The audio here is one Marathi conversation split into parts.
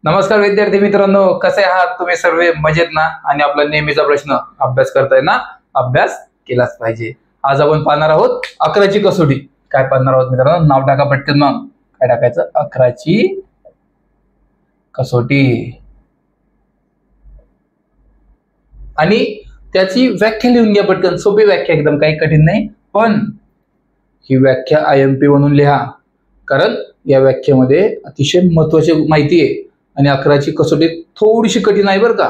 नमस्कार विद्यार्थी मित्रांनो, कसे आहात तुम्ही सर्व? मजेत ना? आणि आपला नेहमीचा प्रश्न, अभ्यास करताय ना? अभ्यास केलाच पाहिजे. आज आपण पाहणार आहोत 11ची कसोटी. काय पाहणार आहोत मित्रांनो? नाव टाका पटकन. मग काय टाकायचं? 11ची कसोटी. आणि त्याची व्याख्या लिहून घ्या पटकन. सोपी व्याख्या, एकदम काही कठीण नाही, पण ही व्याख्या IMP म्हणून लिहा, कारण या व्याख्येमध्ये अतिशय महत्त्वाची माहिती आहे. आणि 11ची कसोटी थोडीशी कठीण आहे बरं का,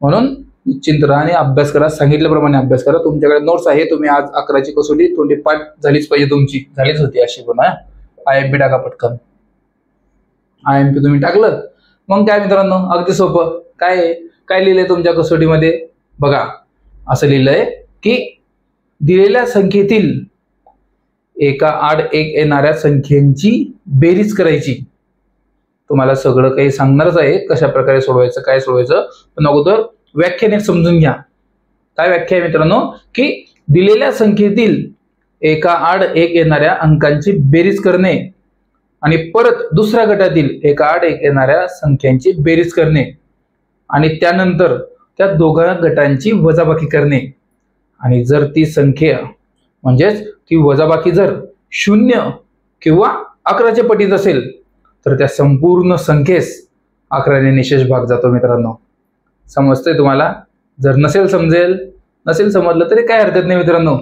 म्हणून निश्चिंत राहा आणि अभ्यास करा. सांगितल्याप्रमाणे अभ्यास करा. तुमच्याकडे नोट्स आहे, तुम्ही आज 11ची कसोटी तोंडी पाठ झालीच पाहिजे. तुमची झालीच होती अशी पण. IMP टाका पटकन. IMP तुम्ही टाकलं, मग काय मित्रांनो, अगदी सोपं. काय लिहिलंय तुमच्या कसोटीमध्ये बघा. असं लिहिलंय की दिलेल्या संख्येतील एका आड एक येणाऱ्या संख्येची बेरीज करायची. तुम्हाला सगळं काही सांगणारच आहे, कशा प्रकारे सोडवायचं, काय सोडवायचं, पण अगोदर व्याख्याने समजून घ्या. काय व्याख्या आहे मित्रांनो? की दिलेल्या संख्येतील एका आड एक येणाऱ्या अंकांची बेरीज करणे आणि परत दुसऱ्या गटातील एका आड एक येणाऱ्या संख्यांची बेरीज करणे आणि त्यानंतर त्या दोघा गटांची वजाबाकी करणे. आणि जर ती संख्या म्हणजेच ती वजाबाकी जर 0 किंवा 11च्या पटीत असेल तर त्या संपूर्ण संख्येस 11ने निशेष भाग जातो. मित्रांनो, समजतंय तुम्हाला? जर नसेल समजलं तरी काय हरकत नाही मित्रांनो,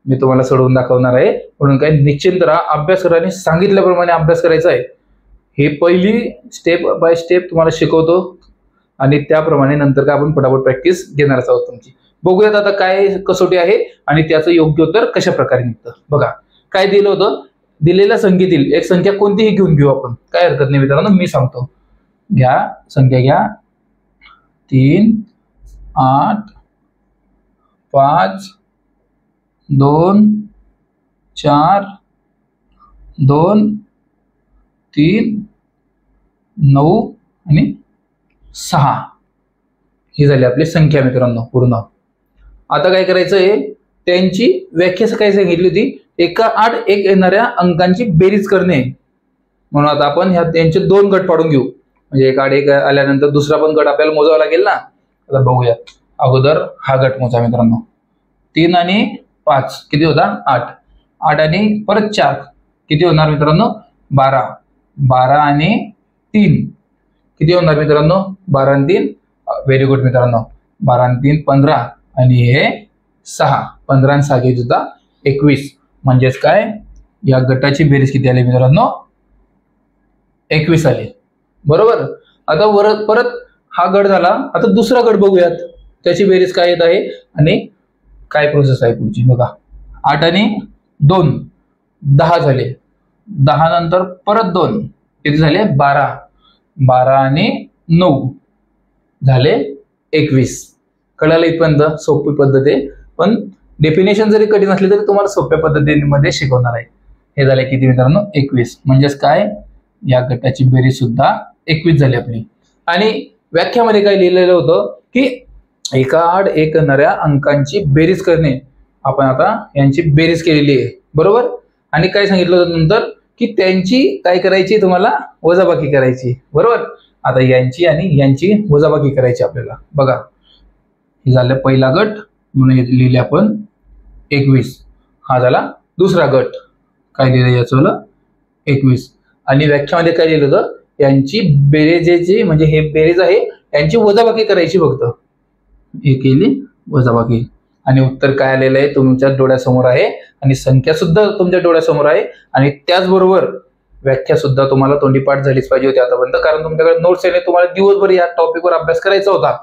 मी तुम्हाला सोडवून दाखवणार आहे. म्हणून काय निश्चिंत राहा, अभ्यास करा आणि सांगितल्याप्रमाणे अभ्यास करायचा आहे. ही पहिली स्टेप बाय स्टेप तुम्हाला शिकवतो आणि त्याप्रमाणे नंतर काय आपण पटापट प्रॅक्टिस घेणारच आहोत तुमची. बघूयात आता काय कसोटी आहे आणि त्याचं योग्य उत्तर कशा प्रकारे निघतं. बघा काय दिलं होतं. दिलेल्या संख्येतील एक संख्या कोणतीही घेऊन घेऊ आपण, काय हरकत नाही मित्रांनो. मी सांगतो, घ्या संख्या, घ्या 3 8 5 2 4 2 3 9 आणि 6. ही झाली आपली संख्या मित्रांनो पूर्ण. आता काय करायचंय, त्यांची व्याख्या काय सांगितली होती? एका आड एक येणाऱ्या अंकांची बेरीज करणे. म्हणून आता आपण त्यांचे 2 गट पाडून घेऊ. म्हणजे एक आड एक आल्यानंतर दुसरा पण गट आपल्याला मोजावा लागेल ना. आता बघूया. अगोदर हा गट मोजा मित्रांनो. 3 आणि 5 किती होता? 8. 8 आणि परत 4 किती होणार मित्रांनो? 12. 12 आणि 3 किती होणार मित्रांनो? 12 आणि 3. व्हेरी गुड मित्रांनो. 12 आणि 3 15 आणि हे 6. 15 आणि 6 किती होता? 21. म्हणजेच काय, या गटाची बेरीज किती आली मित्रांनो? 21 आली. बरोबर. आता परत हा गट झाला. आता दुसरा गट बघूयात, त्याची बेरीज काय येत आहे आणि काय प्रोसेस आहे पुढची. बघा 8 आणि 2 10 झाले. 10 नंतर परत 2 किती झाले? 12. 12 आणि 9 झाले 21. कळालं इथपर्यंत? सोपी पद्धत आहे, पण डेफिनेशन जरी कठीण असली तरी तुम्हाला सोप्या पद्धतीमध्ये शिकवणार आहे. हे झाले किती मित्रांनो? 21. म्हणजेच काय, या गटाची बेरीज सुद्धा 21 झाली आपली. आणि व्याख्यामध्ये काय लिहिलेलं होतं की एका आड एक येणाऱ्या अंकांची बेरीज करणे. आपण आता यांची बेरीज केलेली आहे, बरोबर. आणि काय सांगितलं होतं नंतर की त्यांची काय करायची, तुम्हाला वजाबाकी करायची, बरोबर. आता यांची आणि यांची वजाबाकी करायची आपल्याला. बघा हे झालं पहिला गट, म्हणून लिहिले आपण 21. हा झाला दुसरा गट, काय लिहिलं याचं? 21. आणि व्याख्यामध्ये काय लिहिलं होतं? यांची बेरीजेची, म्हणजे हे बेरीज आहे, यांची वजाबाकी करायची फक्त. हे केली वजाबाकी आणि उत्तर काय आलेलं आहे तुमच्या डोळ्यासमोर आहे आणि संख्या सुद्धा तुमच्या डोळ्यासमोर आहे. आणि त्याचबरोबर व्याख्या सुद्धा तुम्हाला तोंडीपाठ झालीच पाहिजे होती आतापर्यंत, कारण तुमच्याकडे नोट्स आहे. तुम्हाला दिवसभर या टॉपिकवर अभ्यास करायचा होता.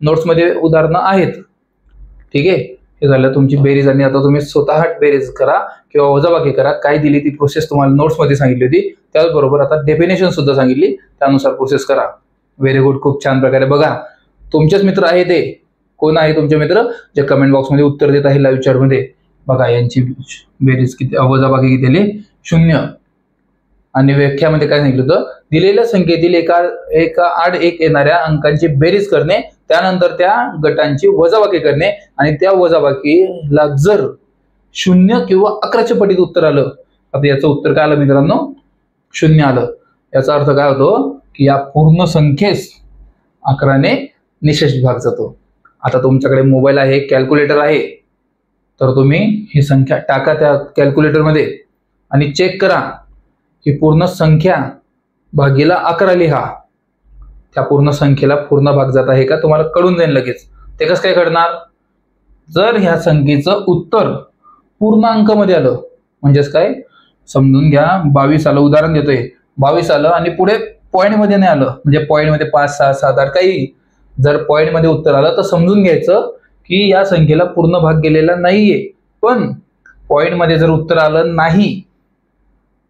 नोट्समध्ये उदाहरणं आहेत, ठीक आहे. हे झालं तुमची बेरीज. आणि आता तुम्ही स्वतः बेरीज करा किंवा वजाबाकी करा. काय दिली ती प्रोसेस तुम्हाला नोट्समध्ये सांगितली होती, त्याचबरोबर आता डेफिनेशन सुद्धा सांगितली, त्यानुसार प्रोसेस करा. Very good. खूप छान प्रकारे. बघा तुमचेच मित्र आहे ते. कोण आहे तुमचे मित्र? जे कमेंट बॉक्समध्ये उत्तर देत आहे लाईव्ह चॅटमध्ये. बघा यांची बेरीज किती, वजाबाकी किती आली? 0. आणि व्याख्यामध्ये काय सांगितलं होतं? दिलेल्या संख्येतील एका आड एक येणाऱ्या अंकांची बेरीज करणे, त्यानंतर त्या गटांची वजाबाकी करणे आणि त्या वजाबाकीला जर 0 किंवा 11च्या पटीत उत्तर आलं. आता याचं उत्तर काय आलं मित्रांनो? 0 आलं. याचा अर्थ काय होतो? की या पूर्ण संख्येस 11ने निशेष विभाग जातो. आता तुमच्याकडे मोबाईल आहे, कॅल्क्युलेटर आहे, तर तुम्ही ही संख्या टाका त्या कॅल्क्युलेटरमध्ये आणि चेक करा की पूर्ण संख्या भागीला 11 लिहा. त्या पूर्ण संख्येला पूर्ण भाग जात आहे का तुम्हाला कळून जाईल लगेच. ते कसं काय कळणार? जर ह्या संख्येचं उत्तर पूर्णांकामध्ये आलं, म्हणजेच काय, समजून घ्या 22 आलं, उदाहरण देतोय, 22 आलं आणि पुढे पॉइंट मध्ये नाही आलं, म्हणजे पॉइंट मध्ये 5, 6, 7, 8 काही, जर पॉइंट मध्ये उत्तर आलं तर समजून घ्यायचं की या संख्येला पूर्ण भाग गेलेला नाहीये. पण पॉइंट मध्ये जर उत्तर आलं नाही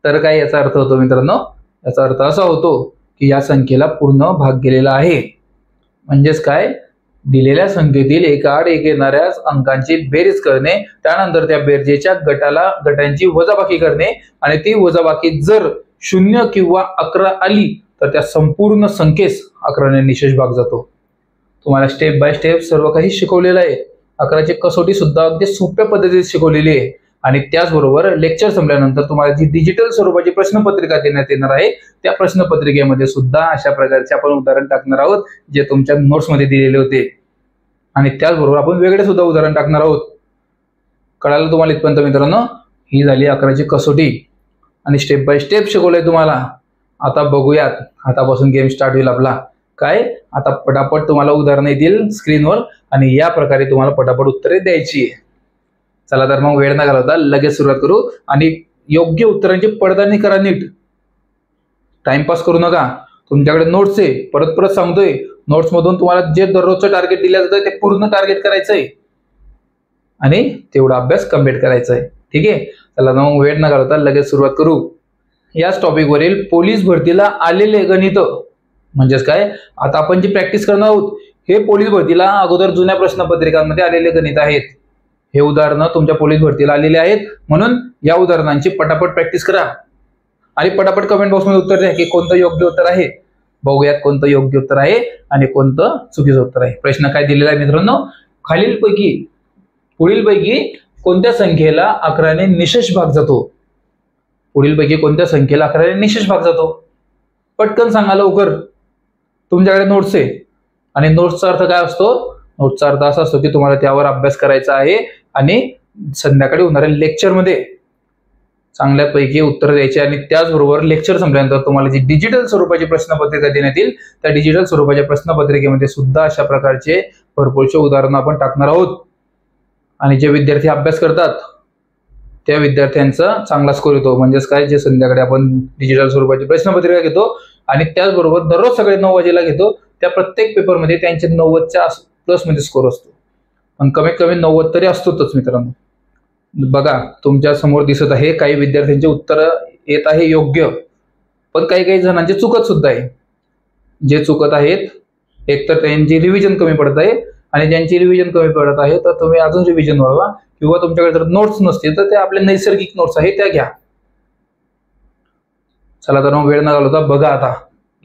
तर काय याचा अर्थ होतो मित्रांनो? याचा अर्थ असा होतो की या संख्येला पूर्ण भाग गेलेला आहे. म्हणजेच काय, दिलेल्या संख्येतील एकाआड एक येणाऱ्या अंकांची बेरीज करणे, त्यानंतर त्या बेरजेच्या गटांची वजाबाकी करणे आणि ती वजाबाकी जर 0 किंवा 11 आली तर त्या संपूर्ण संख्येस 11ने निशेष भाग जातो. तुम्हाला स्टेप बाय स्टेप सर्व काही शिकवलेलं आहे. 11ची कसोटी सुद्धा अगदी सोप्या पद्धतीत शिकवलेली आहे. आणि त्याचबरोबर लेक्चर संपल्यानंतर तुम्हाला जी डिजिटल स्वरूपाची प्रश्नपत्रिका देण्यात येणार आहे, त्या प्रश्नपत्रिकेमध्ये सुद्धा अशा प्रकारचे आपण उदाहरण टाकणार आहोत जे तुमच्या नोट्समध्ये दिलेले होते. आणि त्याचबरोबर आपण वेगळे सुद्धा उदाहरण टाकणार आहोत. कळालं तुम्हाला इथपर्यंत मित्रांनो? ही झाली 11ची कसोटी आणि स्टेप बाय स्टेप शिकवलंय तुम्हाला. आता बघूयात, आतापासून गेम स्टार्ट होईल आपला. काय, आता पटापट तुम्हाला उदाहरणं येतील स्क्रीनवर आणि या प्रकारे तुम्हाला पटापट उत्तरे द्यायची आहे. चला तर मग वेळ न घालवता लगेच सुरुवात करू आणि योग्य उत्तरांची पडताळणी करा नीट. टाइमपास करू नका. तुमच्याकडे नोट्स आहे, परत परत सांगतोय, नोट्स मधून तुम्हाला जे दररोजचं टार्गेट दिलं जातं ते पूर्ण टार्गेट करायचंय आणि तेवढा अभ्यास कम्प्लीट करायचा आहे. ठीक आहे, चला मग वेळ न घालवता लगेच सुरुवात करू. याच टॉपिक वरील पोलीस भरतीला आलेले गणित, म्हणजेच काय, आता आपण जी प्रॅक्टिस करणार आहोत हे पोलीस भरतीला अगोदर जुन्या प्रश्नपत्रिकांमध्ये आलेले गणित आहेत. हे उदाहरणं तुमच्या पोलीस भरतीला आलेले आहेत, म्हणून या उदाहरणांची पटापट प्रॅक्टिस करा आणि पटापट कमेंट बॉक्समध्ये उत्तर द्या की कोणतं योग्य उत्तर आहे. बघूयात कोणतं योग्य उत्तर आहे आणि कोणतं चुकीचं उत्तर आहे. प्रश्न काय दिलेला आहे मित्रांनो? पुढीलपैकी कोणत्या संख्येला 11ने निशेष भाग जातो? पुढीलपैकी कोणत्या संख्येला 11ने निशेष भाग जातो? पटकन सांगा लवकर. तुमच्याकडे नोट्स आहे आणि नोट्सचा अर्थ काय असतो? नोट्सचा अर्थ असा असतो की तुम्हाला त्यावर अभ्यास करायचा आहे आणि संध्याकाळी होणाऱ्या लेक्चरमध्ये चांगल्यापैकी उत्तर द्यायचे. आणि त्याचबरोबर लेक्चर संपल्यानंतर तुम्हाला जी डिजिटल स्वरूपाची प्रश्नपत्रिका देण्यात येईल, त्या डिजिटल स्वरूपाच्या प्रश्नपत्रिकेमध्ये सुद्धा अशा प्रकारचे भरपूरचे उदाहरणं आपण टाकणार आहोत. आणि जे विद्यार्थी अभ्यास करतात त्या विद्यार्थ्यांचा चांगला स्कोर येतो. म्हणजेच काय, जे संध्याकाळी आपण डिजिटल स्वरूपाची प्रश्नपत्रिका घेतो आणि त्याचबरोबर दररोज सगळे 9 वाजेला घेतो, त्या प्रत्येक पेपरमध्ये त्यांचे 90च्या प्लस मध्ये स्कोर असतो. पण कमीत कमी 90 तरी असतोच मित्रांनो. बघा तुमच्या समोर दिसत आहे काही विद्यार्थ्यांचे उत्तर येत आहे योग्य, पण काही जणांचे चुकत सुद्धा आहे. जे चुकत आहेत एकतर त्यांची रिव्हिजन कमी पडत आहे आणि ज्यांची रिव्हिजन कमी पडत आहे तर तुम्ही अजून रिव्हिजन वाढवा, किंवा तुमच्याकडे जर नोट्स नसतील तर ते आपले नैसर्गिक नोट्स आहेत त्या घ्या. चला तर मग वेळ न घालवता बघा आता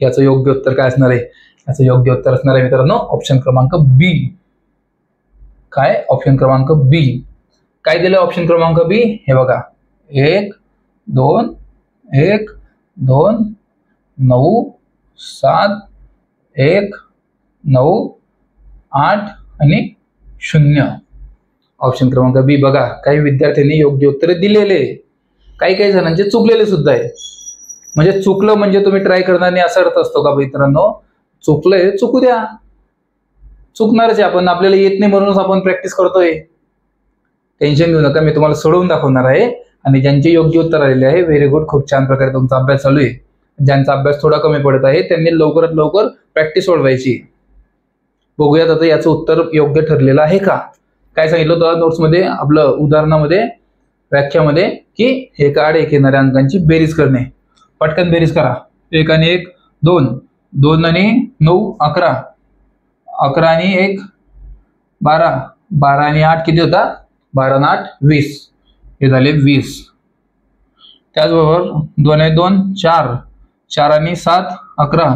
याचं योग्य उत्तर काय असणार आहे. याचं योग्य उत्तर असणार आहे मित्रांनो ऑप्शन क्रमांक बी. काय, ऑप्शन क्रमांक बी. काय दिलं ऑप्शन क्रमांक बी? हे बघा, 1 2 1 2 9 7 1 9 8 आणि 0. ऑप्शन क्रमांक बी. बघा काही विद्यार्थ्यांनी योग्य उत्तरे दिलेले, काही जणांचे चुकलेले सुद्धा आहे. म्हणजे चुकलं म्हणजे तुम्ही ट्राय करणार नाही असा अर्थ असतो का मित्रांनो? चुकलंय, चुकू द्या, चुकणारच आहे आपण, आपल्याला येत नाही म्हणूनच आपण प्रॅक्टिस करतोय. टेन्शन घेऊ नका, मी तुम्हाला सोडवून दाखवणार आहे. आणि ज्यांचे योग्य उत्तर आलेले आहे, व्हेरी गुड, खूप छान प्रकारे तुमचा अभ्यास चालू आहे. ज्यांचा अभ्यास थोडा कमी पडत आहे त्यांनी लवकरात लवकर प्रॅक्टिस सोडवायची. बघूयात आता याचं उत्तर योग्य ठरलेलं आहे का. काय सांगितलं होतं नोट्समध्ये, आपलं उदाहरणामध्ये, व्याख्यामध्ये, की एकाआड एक येणाऱ्या अंकांची बेरीज करणे. पटकन बेरीज करा. 1 आणि 1 2, 2 आणि 9 11, 11 आणि 1 12, 12 आणि 8 किती होता? 12 आणि 8 20. हे झाले 20. त्याचबरोबर 2 आणि 2 4, 4 आणि 7 11,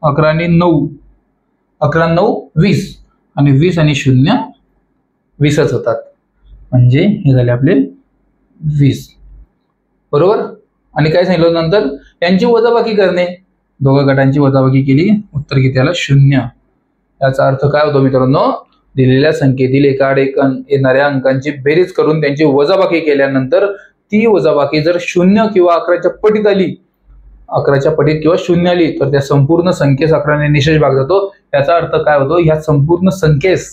11 आणि 9, 11 9 20 आणि 20 आणि 0 20च होतात. म्हणजे हे झाले आपले 20. बरोबर. आणि काय सांगितलं नंतर, यांची वजाबाकी करणे. दोघं गटांची वजाबाकी केली, उत्तर किती आलं? 0. याचा अर्थ काय होतो मित्रांनो? दिलेल्या संख्येतील एकाआड एक येणाऱ्या अंकांची बेरीज करून त्यांची वजाबाकी केल्यानंतर ती वजाबाकी जर 0 किंवा 11च्या पटीत आली, 11च्या पटीत किंवा 0 आली, तर त्या संपूर्ण संख्येस 11ने निशेष भाग जातो. याचा अर्थ काय होतो? ह्या संपूर्ण संख्येस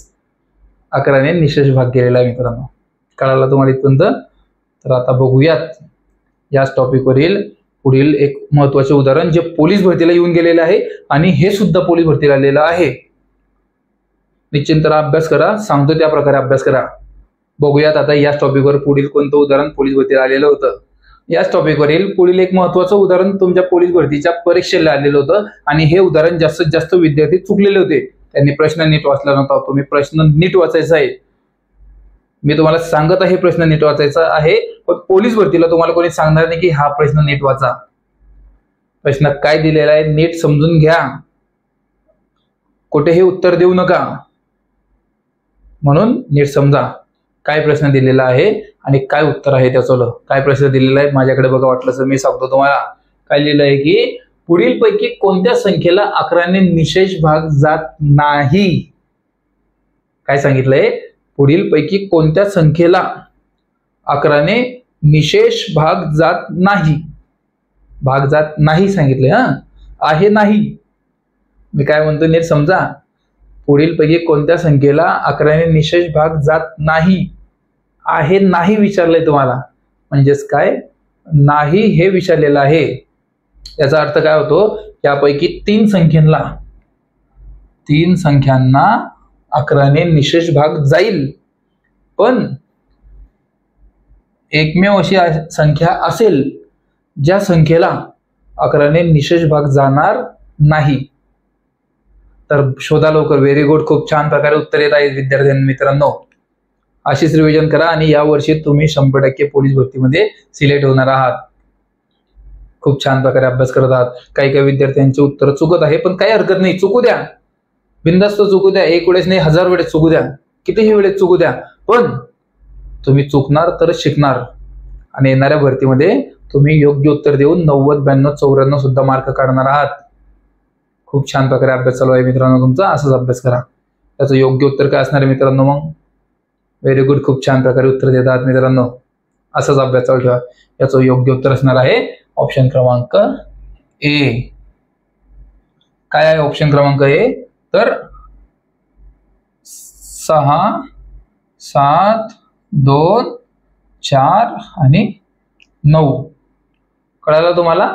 11ने निशेष भाग केलेला आहे मित्रांनो. कळाला तुम्हाला इथपर्यंत? तर आता बघूयात याच टॉपिकवरील पुढील एक महत्वाचे उदाहरण, जे पोलीस भरतीला येऊन गेलेले आहे आणि हे सुद्धा पोलीस भरतीला आलेलं आहे. निश्चिंत अभ्यास करा, सांगतो त्या प्रकारे अभ्यास करा. बघूयात आता याच टॉपिकवर पुढील कोणतं उदाहरण पोलीस भरतीला आलेलं होतं. याच टॉपिकवरील पुढील एक महत्वाचं उदाहरण तुमच्या पोलीस भरतीच्या परीक्षेला आलेलं होतं आणि हे उदाहरण जास्तीत जास्त विद्यार्थी चुकलेले होते. त्यांनी प्रश्न नीट वाचला नव्हता. तुम्ही प्रश्न नीट वाचायचा आहे. मी तुम्हाला सांगत आहे प्रश्न नीट वाचायचा आहे, पण पोलीस भरतीला तुम्हाला कोणी सांगणार नाही की हा प्रश्न नीट वाचा. प्रश्न काय दिलेला आहे नीट समजून घ्या, कुठेही उत्तर देऊ नका. म्हणून नीट समजा काय प्रश्न दिलेला आहे आणि काय उत्तर आहे त्याचं. काय प्रश्न दिलेला आहे माझ्याकडे बघा, वाटलं तर मी सांगतो तुम्हाला. काय लिहिलं आहे की पुढील पैकी कोणत्या संख्येला 11ने निशेष भाग जात नाही? काय सांगितलंय? पुढील पैकी कोणत्या संख्येला 11ने निशेष भाग जात नाही? भाग जात नाही सांगितले. आहे नाही. मी काय म्हणतो नीट समजा. पुढील पैकी कोणत्या संख्येला 11ने निशेष भाग जात नाही? आहे नाही विचारलंय तुम्हाला. म्हणजेच काय? नाही हे विचारलेलं आहे. याचा अर्थ काय होतो? यापैकी 3 संख्यांना 11ने निशेष भाग जाईल, पण एकमेव अशी संख्या असेल ज्या संख्येला 11ने निशेष भाग जाणार नाही. तर शोधा लवकर. Very good. खूप छान प्रकारे उत्तर येत आहे विद्यार्थी मित्रांनो. अशीच रिव्हिजन करा आणि या वर्षी तुम्ही 100% पोलीस भरतीमध्ये सिलेक्ट होणार आहात. खूप छान प्रकारे अभ्यास करत आहात. काही काही विद्यार्थ्यांची उत्तर चुकत आहे, पण काही हरकत नाही, चुकू द्या. बिनधास्त चुकू द्या. एक वेळेस नाही, 1000 वेळेस चुकू द्या, कितीही वेळेस चुकू द्या, पण तुम्ही चुकणार तरच शिकणार. आणि येणाऱ्या भरतीमध्ये तुम्ही योग्य उत्तर देऊन 90, 92, 94 सुद्धा मार्क काढणार आहात. खूप छान प्रकारे अभ्यास चालू आहे मित्रांनो तुमचा. असंच अभ्यास करा. त्याचं योग्य उत्तर काय असणार आहे मित्रांनो? मग व्हेरी गुड. खूप छान प्रकारे उत्तर देत आहात मित्रांनो. असंच अभ्यास चालू ठेवा. याचं योग्य उत्तर असणार आहे ऑप्शन क्रमांक ए. काय आहे ऑप्शन क्रमांक ए? तर 6, 7, 2, 4 आणि 9. कळालं तुम्हाला?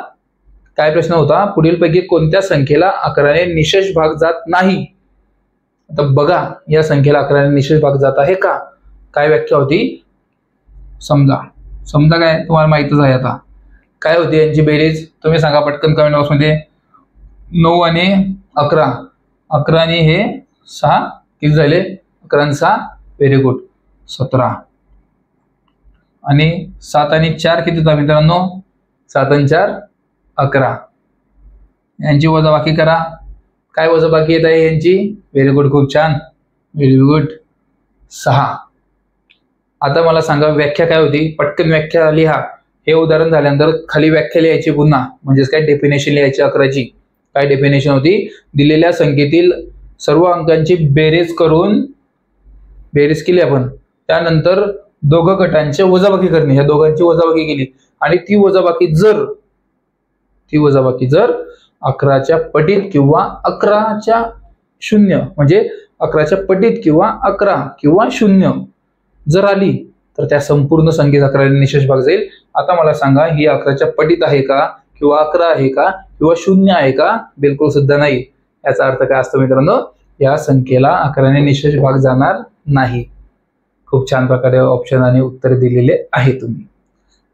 काय प्रश्न होता? पुढील पैकी कोणत्या संख्येला 11ने निशेष भाग जात नाही? आता बघा, या संख्येला 11ने निशेष भाग जात आहे का? काय व्याख्या होती? समजा काय तुम्हाला माहितच आहे. आता काय होती यांची बेरीज? तुम्ही सांगा पटकन कमेंट बॉक्स मध्ये. 9 आणि 11. 11 आणि हे 6 किती झाले? 11 आणि 6. Very good. 17. आणि 7 आणि 4 किती होता मित्रांनो? 7 आणि 4 11. यांची वजाबाकी करा. काय वजाबाकी येत आहे यांची? Very good. खूप छान. Very good. 6. आता मला सांगा व्याख्या काय होती? पटकन व्याख्या लिहा. हे उदाहरण झाल्यानंतर खाली व्याख्या लिहायची पुन्हा, म्हणजेच काय डेफिनेशन लिहायची 11ची. काय डेफिनेशन होती? दिलेल्या संख्येतील सर्व अंकांची बेरीज करून, बेरीज केली आपण, त्यानंतर दोघं गटांची वजाबाकी करणे. ह्या दोघांची वजाबाकी केली आणि ती वजाबाकी जर 11च्या पटीत किंवा 11च्या 0, म्हणजे 11च्या पटीत किंवा 11 किंवा 0 जर आली, तर त्या संपूर्ण संख्येत 11ने निशेष भाग जाईल. आता मला सांगा, ही 11च्या पटीत आहे का, किंवा 11 आहे का, किंवा 0 आहे का? बिलकुल सुद्धा नाही. याचा अर्थ काय असतो मित्रांनो? या संख्येला 11ने निशेष भाग जाणार नाही. खूप छान प्रकारे ऑप्शन आणि उत्तर दिलेले आहे तुम्ही.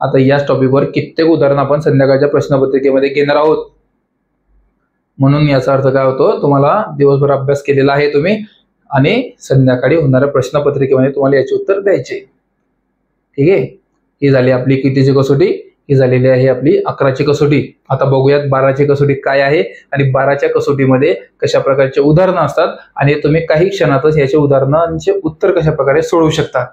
आता याच टॉपिकवर कित्येक उदाहरण आपण संध्याकाळच्या प्रश्नपत्रिकेमध्ये घेणार आहोत. म्हणून याचा अर्थ काय होतो? तुम्हाला दिवसभर अभ्यास केलेला आहे तुम्ही आणि संध्याकाळी होणाऱ्या प्रश्नपत्रिकेमध्ये तुम्हाला याचे उत्तर द्यायचे. ठीक आहे. ही झाली आपली कितीची कसोटी? ही झालेली आहे आपली 11ची कसोटी. आता बघूयात 12ची कसोटी काय आहे आणि 12च्या कसोटीमध्ये कशा प्रकारचे उदाहरणं असतात आणि तुम्ही काही क्षणातच याचे उदाहरणांचे उत्तर कशा प्रकारे सोडवू शकता.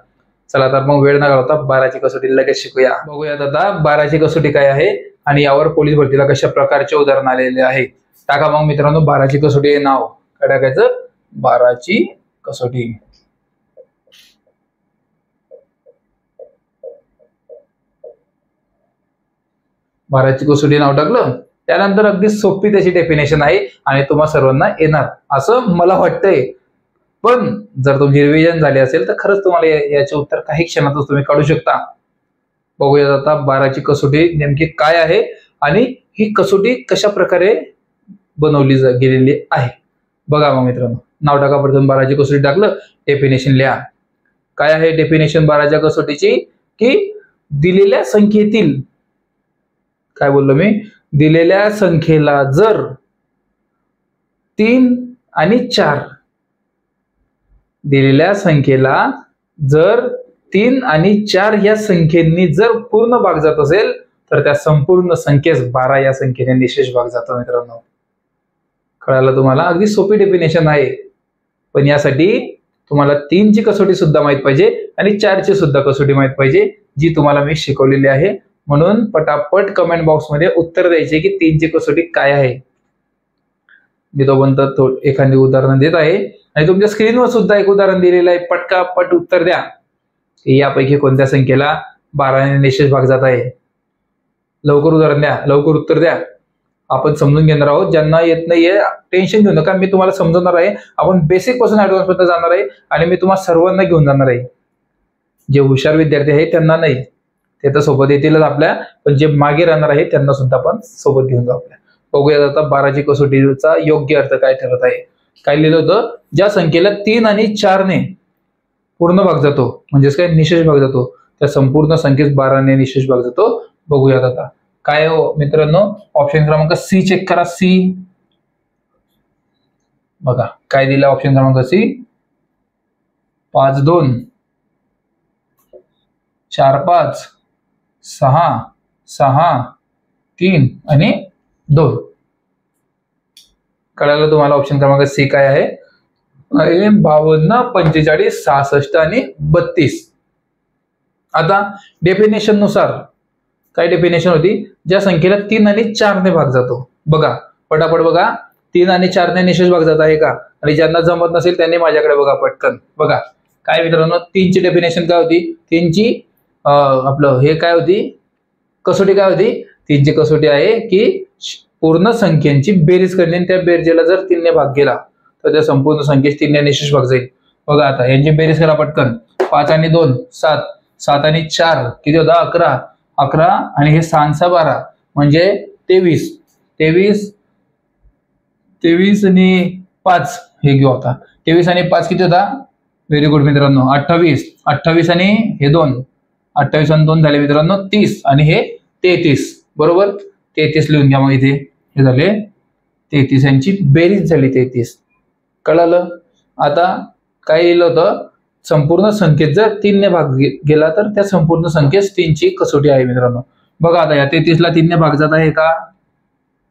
चला तर मग वेळ न घालवता 12ची कसोटी लगेच शिकूया. बघूयात आता 12ची कसोटी काय आहे. आणि यावर पोलीस भरतीला कशा प्रकारचे उदाहरण आलेले आहे. टाका मग मित्रांनो 12ची कसोटी हे नाव. काय टाकायचं? 12ची कसोटी. बाराची कसोटी नाव टाकलं. त्यानंतर अगदी सोपी त्याची डेफिनेशन आहे आणि तुम्हा सर्वांना येणार असं मला वाटतंय. पण जर तुमची रिव्हिजन झाली असेल तर खरंच तुम्हाला याचे उत्तर काही क्षणातच तुम्ही काढू शकता. बघूया आता 12ची कसोटी नेमकी काय आहे आणि ही कसोटी कशा प्रकारे बनवली गेलेली आहे. बघा मग मित्रांनो, नाव टाका प्रथम 12ची कसोटी टाकलं, डेफिनेशन लिहा. काय आहे डेफिनेशन 12च्या कसोटीची? की दिलेल्या संख्येतील, काय बोललो मी, दिलेल्या संख्येला जर 3 आणि 4, दिलेल्या संख्येला जर 3 आणि 4 या संख्येनी जर पूर्ण भाग जात असेल तर त्या संपूर्ण संख्येस 12 या संख्येने निशेष भाग जातो. मित्रांनो कळालं तुम्हाला? अगदी सोपी डेफिनेशन आहे. पण यासाठी तुम्हाला 3ची कसोटी सुद्धा माहित पाहिजे आणि 4ची सुद्धा कसोटी माहित पाहिजे, जी तुम्हाला मी शिकवलेली आहे. म्हणून पटापट कमेंट बॉक्स मध्ये उत्तर द्यायचे की 3ची कसोटी काय आहे. मी तोपर्यंत एखादी उदाहरण देत आहे आणि तुमच्या स्क्रीनवर सुद्धा एक उदाहरण दिलेलं आहे. पटकापट उत्तर द्या. यापैकी कोणत्या संख्येला 12ने निशेष भाग जात आहे? लवकर उदाहरण द्या, लवकर उत्तर द्या. आपण समजून घेणार आहोत. ज्यांना येत नाहीये टेन्शन घेऊ नका, मी तुम्हाला समजवणार आहे. आपण बेसिक पासून ऍडव्हान्स पर्यंत जाणार आहे आणि मी तुम्हाला सर्वांना घेऊन जाणार आहे. जे हुशार विद्यार्थी आहेत त्यांना नाही, ते तर सोबत येतीलच आपल्या, पण जे मागे राहणार आहे त्यांना सुद्धा आपण सोबत घेऊन जाऊ आपल्या. बघूया आता 12ची कसोटीचा योग्य अर्थ काय ठरत आहे. काय लिहिलं होतं? ज्या संख्येला 3 आणि 4ने पूर्ण भाग जातो, म्हणजेच काय निशेष भाग जातो, त्या संपूर्ण संख्येस 12ने निशेष भाग जातो. बघूयात आता काय हो मित्रांनो. ऑप्शन क्रमांक सी चेक करा. सी बघा काय दिला ऑप्शन क्रमांक सी. 5 2 4 5 6 6 3 आणि 2. कळालं तुम्हाला ऑप्शन क्रमांक सी काय आहे? 52 45 66 आणि 32. आता डेफिनेशन नुसार काय डेफिनेशन होती? ज्या संख्येला 3 आणि 4ने भाग जातो. बघा पटापट बघा, 3 आणि 4ने निशेष भाग जात आहे का? आणि ज्यांना जमत नसेल त्यांनी माझ्याकडे बघा पटकन. बघा काय मित्रांनो, 3ची डेफिनेशन काय होती? 3ची आपलं हे काय होती? कसोटी काय होती? 3ची कसोटी आहे की पूर्ण संख्यांची बेरीज करणे, त्या बेरजेला जर 3ने भाग गेला तर त्या संपूर्ण संख्येस 3ने निशेष भाग जाईल. बघा आता यांची बेरीज करा पटकन. 5 आणि 2 7, 7 आणि 4 किती होता? 11, 11 आणि हे 6 6 12 म्हणजे 23, 23 23 आणि 5 हे घेऊ आता. 23 आणि 5 किती होता? व्हेरी गुड मित्रांनो 28, 28 आणि हे 2, 28 आणि 2 झाले मित्रांनो 30 आणि हे 33. बरोबर 33 लिहून घ्या. मग इथे हे झाले 33, यांची बेरीज झाली 33. कळालं? आता काय लिहिलं होतं? संपूर्ण संख्येत जर 3ने भाग गेला तर त्या संपूर्ण संख्येस 3ची कसोटी आहे मित्रांनो. बघा आता या 33ला 3ने भाग जात आहे का?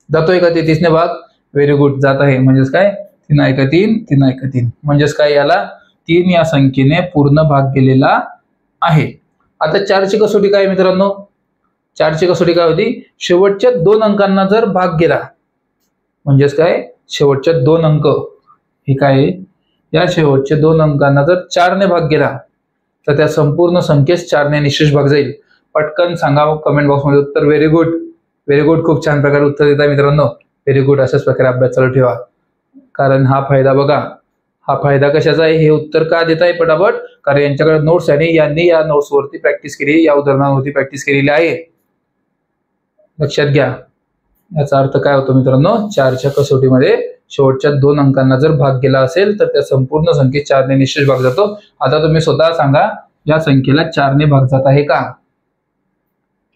जातोय का 33ने भाग? व्हेरी गुड जात आहे. म्हणजेच काय? 3 1 3 3 1 3 म्हणजेच काय? याला 3 या संख्येने पूर्ण भाग गेलेला आहे. आता 4ची कसोटी काय मित्रांनो? 4ची कसोटी काय होती? शेवटच्या 2 अंकांना जर भाग गेला, म्हणजेच काय? शेवटच्या 2 अंक हे काय? या शेवटच्या 2 अंकांना जर 4ने भाग गेला तर त्या संपूर्ण संख्येस 4ने निशेष भाग जाईल. पटकन सांगा कमेंट बॉक्स मध्ये उत्तर. Very good, very good. खूप छान प्रकारे उत्तर देताय मित्रांनो. Very good. अशाच प्रकारे अभ्यास चालू ठेवा. कारण हा फायदा बघा, हा फायदा कशाचा आहे? हे उत्तर का देत आहे पटापट? कारण यांच्याकडे नोट्स आहे आणि यांनी या नोट्स वरती प्रॅक्टिस केली, या उदाहरणावरती प्रॅक्टिस केलेली आहे. लक्षात घ्या. याचा अर्थ काय होतो मित्रांनो? 4च्या कसोटीमध्ये शेवटच्या 2 अंकांना जर भाग गेला असेल तर त्या संपूर्ण संख्येत 4ने निशेष भाग जातो. आता तुम्ही स्वतः सांगा, या संख्येला 4ने भाग जात आहे का?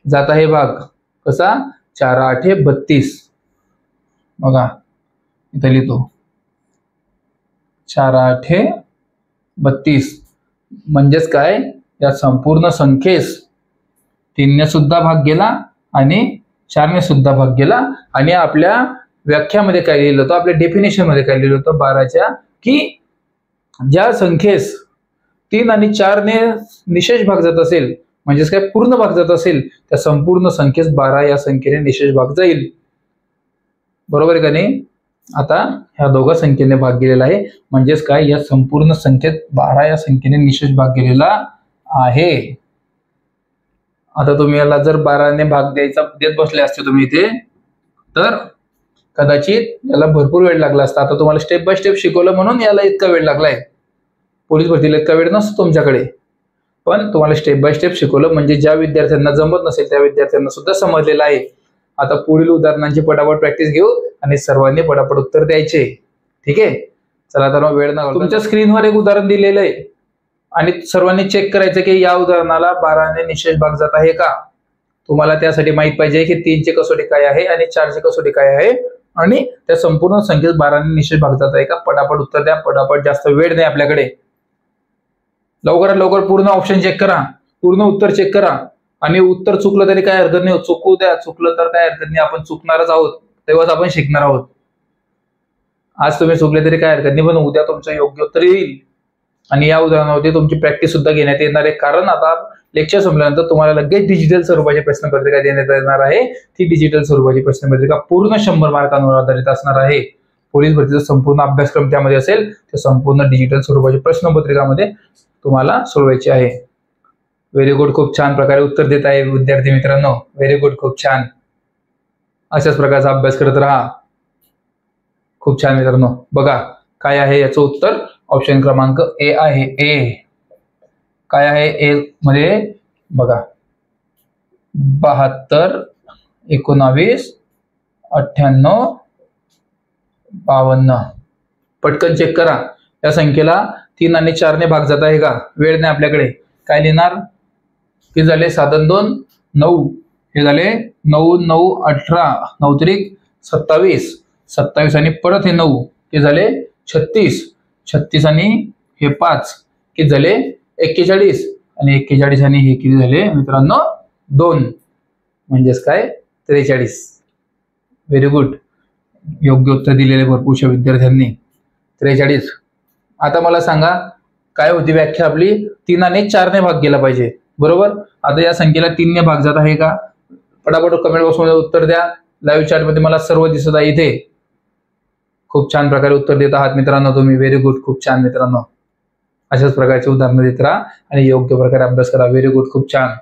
जात आहे भाग. कसा? 4 8 32. बघा इथे लिहितो 4 8 32. म्हणजेच काय? या संपूर्ण संख्येस 3ने सुद्धा भाग गेला आणि 4ने सुद्धा भाग गेला. आणि आपल्या व्याख्यामध्ये काय लिहिलं होतं? आपल्या डेफिनेशन मध्ये काय लिहिलं होतं 12च्या? की ज्या संख्येस 3 आणि 4ने निशेष भाग जात असेल म्हणजेच काय पूर्ण भाग जात असेल त्या संपूर्ण संख्येस 12 या संख्येने निशेष भाग जाईल. बरोबर आहे का नाही? आता ह्या दोघा संख्येने भाग गेलेला आहे म्हणजेच काय या संपूर्ण संख्येत 12 या संख्येने निशेष भाग गेलेला आहे. आता तुम्ही याला जर 12 ने भाग द्यायचा देत बसले असते तुम्ही इथे तर कदाचित याला भरपूर वेळ लागला असता. आता तुम्हाला स्टेप बाय स्टेप शिकवलं म्हणून याला इतका वेळ लागलाय. पोलीस भरतीला इतका वेळ नसतो तुमच्याकडे, पण तुम्हाला स्टेप बाय स्टेप शिकवलं म्हणजे ज्या विद्यार्थ्यांना जमत नसेल त्या विद्यार्थ्यांना सुद्धा समजलेलं आहे. आता पुढील उदाहरणांची पटापट प्रॅक्टिस घेऊ आणि सर्वांनी पटापट उत्तर द्यायचे. ठीक आहे, चला तर मग वेळ न घालवता तुमच्या स्क्रीनवर एक उदाहरण दिलेलं आहे आणि सर्वांनी चेक करायचं की या उदाहरणाला 12 ने निशेष भाग जात आहे का. तुम्हाला त्यासाठी माहित पाहिजे की 3 ची कसोटी काय आहे आणि 4 ची कसोटी काय आहे आणि त्या संपूर्ण संख्येत 12 ने निशेष भाग जात आहे का. पटापट उत्तर द्या, पटापट, जास्त वेळ नाही आपल्याकडे. लवकरात लवकर पूर्ण ऑप्शन चेक करा, पूर्ण उत्तर चेक करा आणि उत्तर चुकलं तरी काय हरकत नाही, चुकू द्या, चुकलं तर काय हरकत नाही, आपण चुकणारच आहोत, तेव्हाच आपण शिकणार आहोत. आज तुम्ही चुकले तरी काय हरकत नाही, पण उद्या तुमचं योग्य उत्तर येईल आणि या उदाहरणावरती तुमची प्रॅक्टिस सुद्धा घेण्यात येणार आहे. कारण आता लेक्चर संपल्यानंतर तुम्हाला लगेच डिजिटल स्वरूपाची प्रश्नपत्रिका देण्यात येणार आहे. ती डिजिटल स्वरूपाची प्रश्नपत्रिका पूर्ण 100 मार्कांवर आधारित असणार आहे. पोलीस भरतीचा संपूर्ण अभ्यासक्रम त्यामध्ये असेल, त्या संपूर्ण डिजिटल स्वरूपाची प्रश्नपत्रिकामध्ये तुम्हाला सोडवायची आहे. व्हेरी गुड, खूप छान प्रकारे उत्तर देत आहे विद्यार्थी मित्रांनो. व्हेरी गुड, खूप छान. अशाच प्रकारचा अभ्यास करत राहा. खूप छान मित्रांनो. बघा काय आहे याचं उत्तर. ऑप्शन क्रमांक ए आहे. ए काय आहे? ए मध्ये बघा 72, 19, 98, 52. पटकन चेक करा. या संख्येला 3 आणि 4 ने भाग जात आहे का. वेळ नाही आपल्याकडे. काय लिहिणार? हे झाले 7 आणि 2 9, हे झाले 9 9 18, 9 त्रिक 27, 27 आणि परत हे 9, हे झाले 36, 36 आणि हे 5, किती झाले 41 आणि 41 आणि हे किती झाले मित्रांनो 2, म्हणजेच काय 43. व्हेरी गुड, योग्य उत्तर दिलेले भरपूरशा विद्यार्थ्यांनी 43. आता मला सांगा काय होती व्याख्या आपली? 3 आणि 4 ने भाग गेला पाहिजे, बरोबर. आता या संख्येला 3 ने भाग जात आहे का. पटापट कमेंट बॉक्समध्ये उत्तर द्या. लाईव्ह चॅट मध्ये मला सर्व दिसत आहे इथे. खूप छान प्रकारे उत्तर देत आहात मित्रांनो तुम्ही. व्हेरी गुड, खूप छान मित्रांनो. अशाच प्रकारचे उदाहरणं देत राहा आणि योग्य प्रकारे अभ्यास करा. व्हेरी गुड, खूप छान.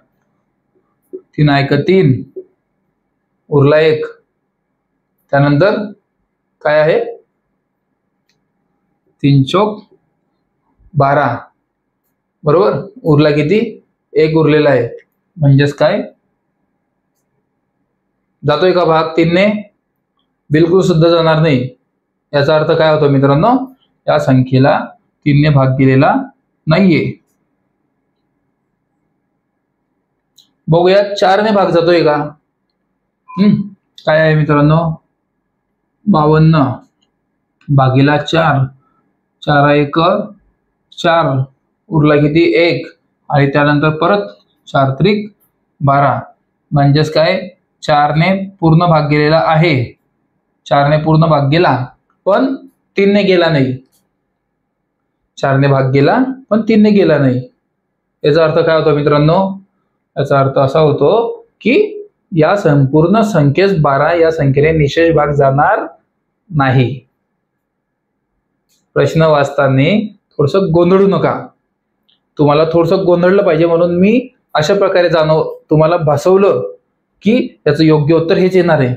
3 आहे का 3, उरला 1. त्यानंतर काय आहे 3 चौक 12, बरोबर. उरला किती? 1 उरलेला आहे. म्हणजेच काय जातोय का भाग 3 ने? बिलकुल सुद्धा जाणार नाही. याचा अर्थ काय होतो मित्रांनो? या संख्येला 3 ने भाग गेलेला नाहीये. बघूया 4 ने भाग जातोय का. काय आहे मित्रांनो 52 भागीला 4, 4 1 4, उरला किती 1 आणि त्यानंतर परत 4 त्रिक 12, म्हणजेच काय 4 ने पूर्ण भाग गेलेला आहे. 4 ने पूर्ण भाग गेला पण 3 ने गेला नाही. 4 ने भाग गेला पण 3 ने गेला नाही. याचा अर्थ काय होतो मित्रांनो? याचा अर्थ असा होतो की या संपूर्ण संख्येस 12 या संख्येने निशेष भाग जाणार नाही. प्रश्न वाचताना थोडस गोंधळू नका. तुम्हाला थोडस गोंधळलं पाहिजे म्हणून मी अशा प्रकारे तुम्हाला भासवलं की याचं योग्य उत्तर हेच येणार आहे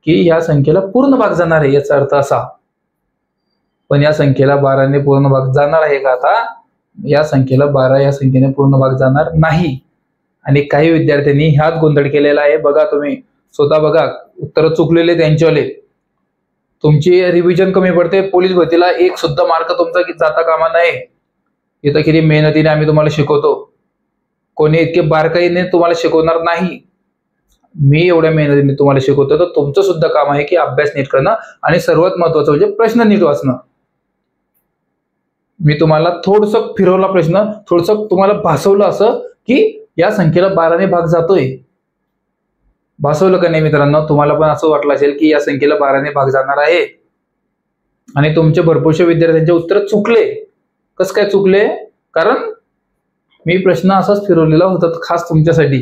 की या संख्येला पूर्ण भाग जाणार आहे. याचा अर्थ असा. पण या संख्येला 12 ने पूर्ण भाग जाणार आहे का. आता या संख्येला 12 या संख्येने पूर्ण भाग जाणार नाही आणि काही विद्यार्थ्यांनी ह्यात गोंधळ केलेला आहे. बघा तुम्ही स्वतः बघा, उत्तर चुकलेले त्यांच्यावाले. तुमची रिव्हिजन कमी पडते. पोलीस भरतीला 1 सुद्धा मार्क तुमचा जाता कामा नये. इथं किती मेहनतीने आम्ही तुम्हाला शिकवतो. कोणी इतके बारकाईने तुम्हाला शिकवणार नाही. मी एवढ्या मेहनतीने तुम्हाला शिकवतो. तर तुमचं सुद्धा काम आहे की अभ्यास नीट करणं आणि सर्वात महत्वाचं म्हणजे प्रश्न नीट वाचणं. मी तुम्हाला थोडंसं फिरवला प्रश्न, थोडंसं तुम्हाला भासवलं असं की या संख्येला 12 ने भाग जातोय. भासवलं का नाही मित्रांनो? तुम्हाला पण असं वाटलं असेल की या संख्येला 12 ने भाग जाणार आहे आणि तुमचे भरपूरशा विद्यार्थ्यांचे उत्तर चुकले. कसं काय चुकले? कारण मी प्रश्न असाच फिरवलेला होता खास तुमच्यासाठी.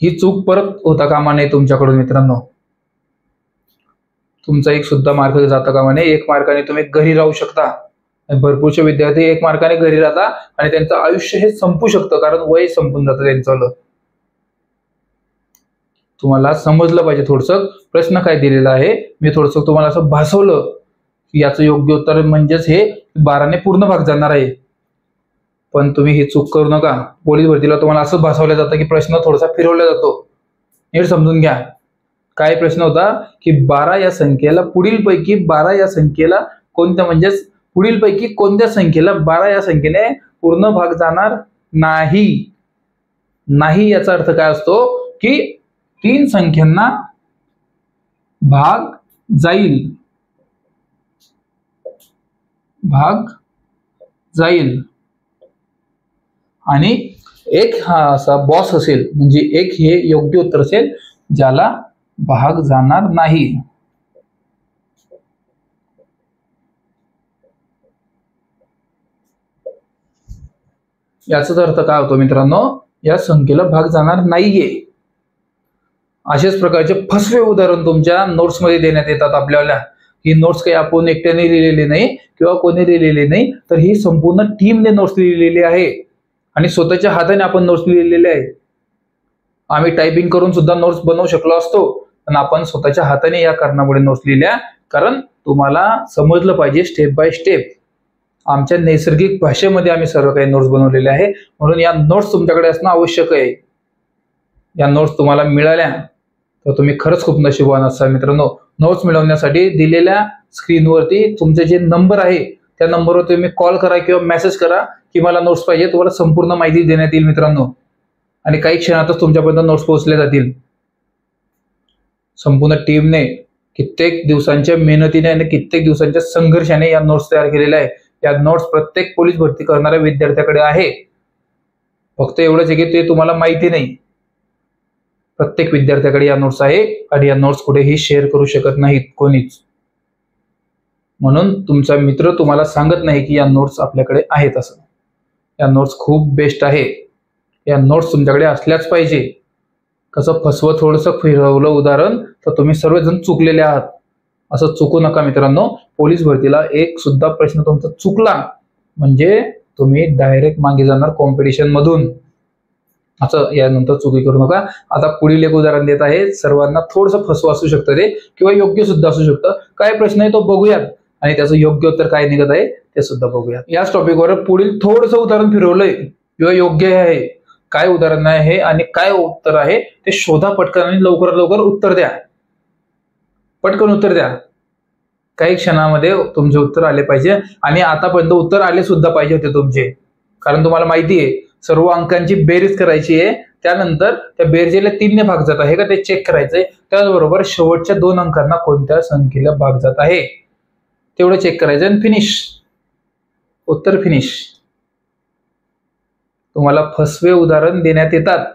ही चूक परत होता कामा नये तुमच्याकडून मित्रांनो. तुमचा एक सुद्धा मार्क जाता कामा नये. 1 मार्काने तुम्ही घरी राहू शकता. भरपूरशे विद्यार्थी 1 मार्काने घरी राहतात आणि त्यांचं आयुष्य हे संपू शकतं, कारण वय संपून जातं त्यांचं. तुम्हाला समजलं पाहिजे थोडंसं प्रश्न काय दिलेला आहे. मी थोडंसं तुम्हाला असं भासवलं की याचं योग्य उत्तर म्हणजेच हे 12ने पूर्ण भाग जाणार आहे. पण तुम्ही ही चूक करू नका. पोलीस भरतीला तुम्हाला असं भासवलं जातं की प्रश्न थोडासा फिरवला जातो. नीट समजून घ्या. काय प्रश्न होता की 12 या संख्येला पुढीलपैकी 12 या संख्येला कोणत्या, म्हणजेच पुढीलपैकी कोणत्या संख्येला 12 या संख्येने पूर्ण भाग जाणार नाही. नाही याचा अर्थ काय असतो की 3 संख्यांना भाग जाईल. भाग जाईल आणि एक हा असा बॉस असेल, म्हणजे एक हे योग्य उत्तर असेल ज्याला भाग जाणार नाही. याचाच अर्थ काय होतो मित्रांनो, या संख्येला भाग जाणार नाहीये. अशाच प्रकारचे फसवे उदाहरण तुमच्या नोट्स मध्ये देण्यात येतात आपल्याला. ही नोट्स काही आपण एकट्याने लिहिलेली नाही किंवा कोणी लिहिलेली नाही, तर ही संपूर्ण टीमने नोट्स लिहिलेली आहे आणि स्वतःच्या हाताने आपण नोट्स लिहिलेले आहे. आम्ही टायपिंग करून सुद्धा नोट्स बनवू शकलो असतो, पण आपण स्वतःच्या हाताने या कारणामुळे नोट्स लिहिल्या, कारण तुम्हाला समजलं पाहिजे स्टेप बाय स्टेप. आमच्या नैसर्गिक भाषेमध्ये आम्ही सर्व काही नोट्स बनवलेले आहे, म्हणून या नोट्स तुमच्याकडे असणं आवश्यक आहे. या नोट्स तुम्हाला मिळाल्या तर तुम्ही खरंच खूप नशीबवान असाल मित्रांनो. नोट्स मिळवण्यासाठी दिलेल्या स्क्रीनवरती तुमचे जे नंबर आहे त्या नंबरवर तुम्ही कॉल करा किंवा मेसेज करा की मला नोट्स पाहिजे. तुम्हाला संपूर्ण माहिती देण्यात येईल मित्रांनो आणि काही क्षणातच तुमच्यापर्यंत नोट्स पोहोचले जातील. संपूर्ण टीमने कित्येक दिवसांच्या मेहनतीने आणि कित्येक दिवसांच्या संघर्षाने या नोट्स तयार केलेल्या आहे. या नोट्स प्रत्येक पोलीस भरती करणाऱ्या विद्यार्थ्याकडे आहे. फक्त एवढंच आहे की ते तुम्हाला माहिती नाही. प्रत्येक विद्यार्थ्याकडे या नोट्स आहे आणि या नोट्स कुठेही शेअर करू शकत नाहीत कोणीच. म्हणून तुमचा मित्र तुम्हाला सांगत नाही की या नोट्स आपल्याकडे आहेत असं. या नोट्स खूप बेस्ट आहे. या नोट्स तुमच्याकडे असल्याच पाहिजे. कसं फसवं थोडंसं फिरवलं उदाहरण तर तुम्ही सर्वजण चुकलेले आहात. असं चुकू नका मित्रांनो. पोलीस भरतीला एक सुद्धा प्रश्न तुमचा चुकला म्हणजे तुम्ही डायरेक्ट मागे जाणार कॉम्पिटिशन मधून. असं यानंतर चुकी करू नका. आता पुढील एक उदाहरण देत आहे. सर्वांना थोडंसं फसवं असू शकतं ते किंवा योग्य सुद्धा असू शकतं. काय प्रश्न आहे तो बघूयात आणि त्याचं योग्य उत्तर काय निघत आहे ते सुद्धा बघूयात. याच टॉपिकवर पुढील थोडंसं उदाहरण फिरवलंय किंवा योग्य आहे. काय उदाहरण आहे आणि काय उत्तर आहे ते शोधा पटकन आणि लवकरात लवकर उत्तर द्या. पटकन उत्तर द्या. काही क्षणामध्ये तुमचे उत्तर आले पाहिजे आणि आतापर्यंत उत्तर आले सुद्धा पाहिजे होते तुमचे, कारण तुम्हाला माहिती आहे सर्व अंकांची बेरीज करायची आहे. त्यानंतर त्या बेरजेला 3 ने भाग जात आहे का ते चेक करायचंय. त्याचबरोबर शेवटच्या 2 अंकांना कोणत्या संख्येला भाग जात आहे तेवढं चेक करायचं आणि फिनिश. उत्तर फिनिश. तुम्हाला फसवे उदाहरण देण्यात येतात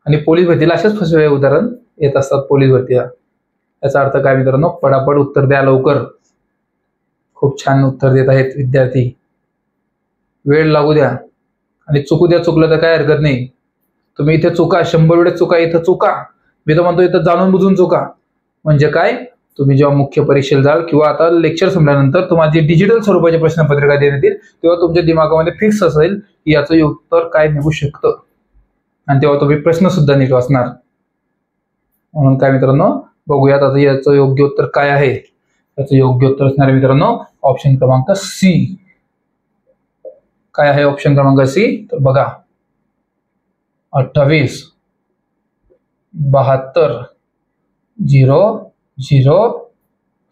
आणि पोलीस भरतीला असेच फसवे उदाहरण येत असतात पोलीस भरतीला. याचा अर्थ काय मित्रांनो, पटापट उत्तर द्या लवकर. खूप छान उत्तर देत आहेत विद्यार्थी. वेळ लागू द्या आणि चुकू द्या. चुकलं तर काय हरकत नाही. तुम्ही इथे चुका 100 वेळेस चुका, इथं चुका. मी तर म्हणतो इथं जाणून बुजून चुका. म्हणजे काय, तुम्ही जेव्हा मुख्य परीक्षेला जाल किंवा आता लेक्चर संपल्यानंतर तुम्हाला जी डिजिटल स्वरूपाची प्रश्नपत्रिका देण्यात येईल तेव्हा तुमच्या दिमागामध्ये फिक्स असेल की याचं उत्तर काय निघू शकतं आणि तेव्हा तुम्ही प्रश्न सुद्धा नीट वाचणार. म्हणून काय मित्रांनो, बघूयात आता याचं योग्य उत्तर काय आहे. याचं योग्य उत्तर असणार मित्रांनो ऑप्शन क्रमांक सी. काय आहे ऑप्शन क्रमांक सी, तर बघा 28 72 0 0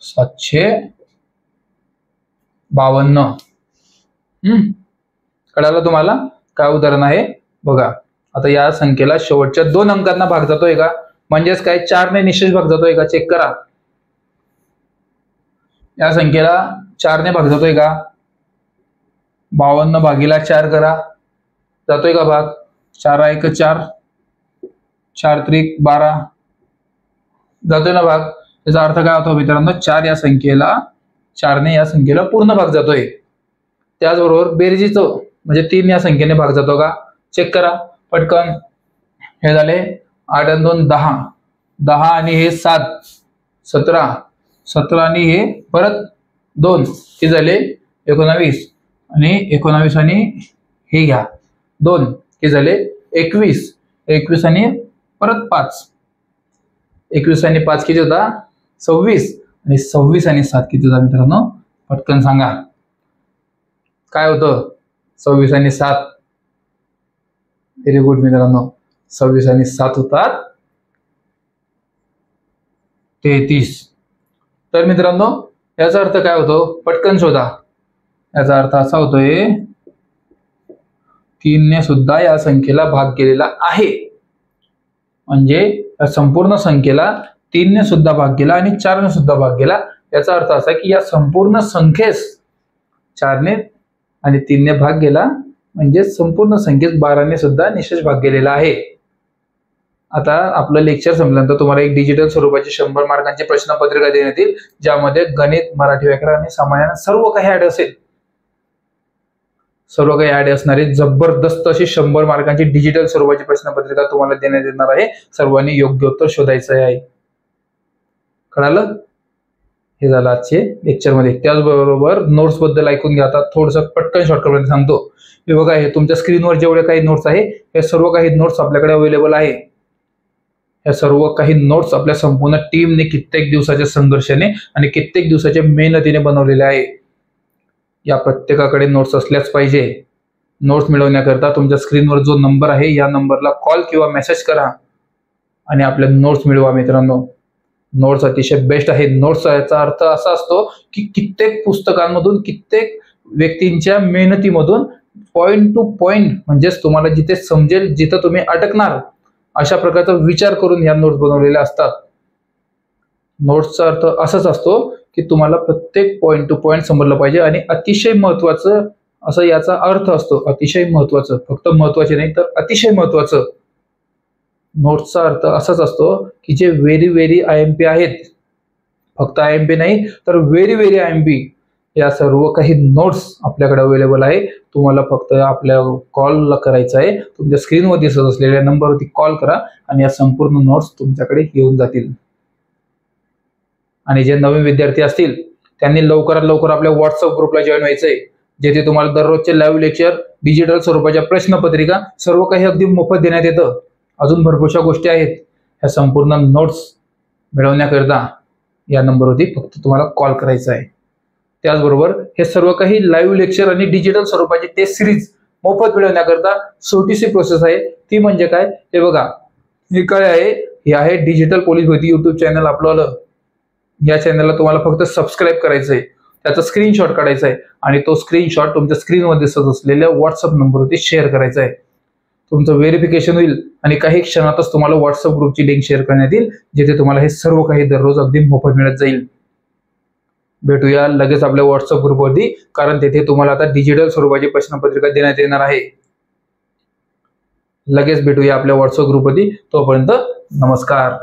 752. कळालं तुम्हाला काय उदाहरण आहे. बघा आता या संख्येला शेवटच्या 2 अंकांना भाग जातोय का, म्हणजेच काय 4 ने निश्चित भाग जातोय का चेक करा. या संख्येला 4 ने भाग जातोय का. 52 भागीला 4 करा. जातोय का भाग. 4 1 4 4 3 12 जातोय ना भाग. याचा अर्थ काय होतो मित्रांनो, 4 या संख्येला पूर्ण भाग जातोय. त्याचबरोबर बेरजेचं म्हणजे 3 या संख्येने भाग जातो का? चेक करा पटकन. हे झाले 8 आणि 2 10, 10 आणि हे 7 17, 17 आणि हे परत 2 हे झाले 19, आणि 19 आणि हे घ्या 2 हे झाले 21, 21 आणि परत 5, 21 आणि 5 किती होता? 26, आणि 26 आणि 7 किती होता मित्रांनो? पटकन सांगा काय होतं? 26 आणि 7. व्हेरी गुड मित्रांनो, 26 आणि 7 होतात 33. तर मित्रांनो याचा अर्थ काय होतो? पटकन शोधा. याचा अर्थ असा होतोय 3 ने सुद्धा या संख्येला भाग केलेला आहे. म्हणजे या संपूर्ण संख्येला 3 ने सुद्धा भाग केला आणि 4 ने सुद्धा भाग केला. याचा अर्थ असा की या संपूर्ण संख्येस 4 ने आणि 3 ने भाग गेला, म्हणजे संपूर्ण संख्येस 12 ने सुद्धा निशेष भाग गेलेला आहे. आता आपलं लेक्चर संपल्यानंतर तुम्हाला एक डिजिटल स्वरूपाची 100 मार्कांची प्रश्नपत्रिका देण्यात येईल, ज्यामध्ये गणित, मराठी व्याकरण आणि सामान्य सर्व काही ऍड असेल. सर्व काही ऍड असणारी जबरदस्त अशी 100 मार्कांची डिजिटल स्वरूपाची प्रश्नपत्रिका तुम्हाला देण्यात येणार आहे. सर्वांनी योग्य उत्तर शोधायचं आहे. कळालं? हे झालं आजचे लेक्चर मध्ये. त्याचबरोबर नोट्स बद्दल ऐकून घ्या. आता थोडंसं पटकन शॉर्टकट मध्ये सांगतो. हे बघा, हे तुमच्या स्क्रीनवर जेवढे काही नोट्स आहे हे सर्व काही नोट्स आपल्याकडे अवेलेबल आहे. या सर्व काही नोट्स आपल्या संपूर्ण टीमने कित्येक दिवसाच्या संघर्षाने आणि कित्येक दिवसाच्या मेहनतीने बनवलेले आहे. या प्रत्येकाकडे नोट्स असल्याच पाहिजे. नोट्स मिळवण्याकरता तुमच्या स्क्रीनवर जो नंबर आहे या नंबरला कॉल किंवा मेसेज करा आणि आपले नोट्स मिळवा मित्रांनो. नोट्स अतिशय बेस्ट आहे. नोट्स याचा अर्थ असा असतो की कित्येक पुस्तकांमधून, कित्येक व्यक्तींच्या मेहनतीमधून पॉइंट टू पॉइंट, म्हणजेच तुम्हाला जिथे समजेल, जिथे तुम्ही अटकणार, अशा प्रकारचा विचार करून ह्या नोट्स बनवलेल्या असतात. नोट्सचा अर्थ असाच असतो की तुम्हाला प्रत्येक पॉइंट टू पॉइंट समजलं पाहिजे. आणि अतिशय महत्वाचं असं याचा अर्थ असतो. अतिशय महत्वाचं, फक्त महत्वाचे नाही तर अतिशय महत्वाचं. नोट्सचा अर्थ असाच असतो की जे व्हेरी व्हेरी IMP आहेत, फक्त IMP नाही तर व्हेरी व्हेरी IMP, या सर्व काही नोट्स आपल्याकडे अवेलेबल आहे. तुम्हाला फक्त आपल्या कॉल करायचा आहे. तुमच्या स्क्रीनवर दिसत असलेल्या नंबरवरती कॉल करा आणि या संपूर्ण नोट्स तुमच्याकडे येऊन जातील. आणि जे नवीन विद्यार्थी असतील त्यांनी लवकरात लवकर आपल्या व्हॉट्सअप ग्रुपला जॉईन व्हायचंय, जेथे तुम्हाला दररोजचे लाईव्ह लेक्चर, डिजिटल स्वरूपाच्या प्रश्नपत्रिका सर्व काही अगदी मोफत देण्यात येतं. अजून भरपूरशा गोष्टी आहेत. ह्या संपूर्ण नोट्स मिळवण्याकरता या नंबरवरती फक्त तुम्हाला कॉल करायचा आहे. त्याचबरोबर हे सर्व काही लाईव्ह लेक्चर आणि डिजिटल स्वरूपाची टेस्ट सिरीज मोफत मिळवण्याकरता छोटीशी प्रोसेस आहे. ती म्हणजे काय? हे बघा, हे काय आहे? हे आहे डिजिटल पोलीस भरती युट्यूब चॅनल आपलं. या चॅनलला तुम्हाला फक्त सबस्क्राईब करायचं आहे, त्याचा स्क्रीनशॉट काढायचा आहे आणि तो स्क्रीनशॉट तुमच्या स्क्रीनवर दिसत असलेल्या व्हॉट्सअप नंबरवरती शेअर करायचा आहे. तुमचं व्हेरिफिकेशन होईल आणि काही क्षणातच तुम्हाला व्हॉट्सअप ग्रुपची लिंक शेअर करण्यात येईल, जिथे तुम्हाला हे सर्व काही दररोज अगदी मोफत मिळत जाईल. भेटूया लगेच आपल्या व्हॉट्सअप ग्रुपवरती, कारण तेथे तुम्हाला आता डिजिटल स्वरूपाची प्रश्नपत्रिका देण्यात येणार आहे. लगेच भेटूया आपल्या व्हॉट्सअप ग्रुपवरती. तोपर्यंत नमस्कार.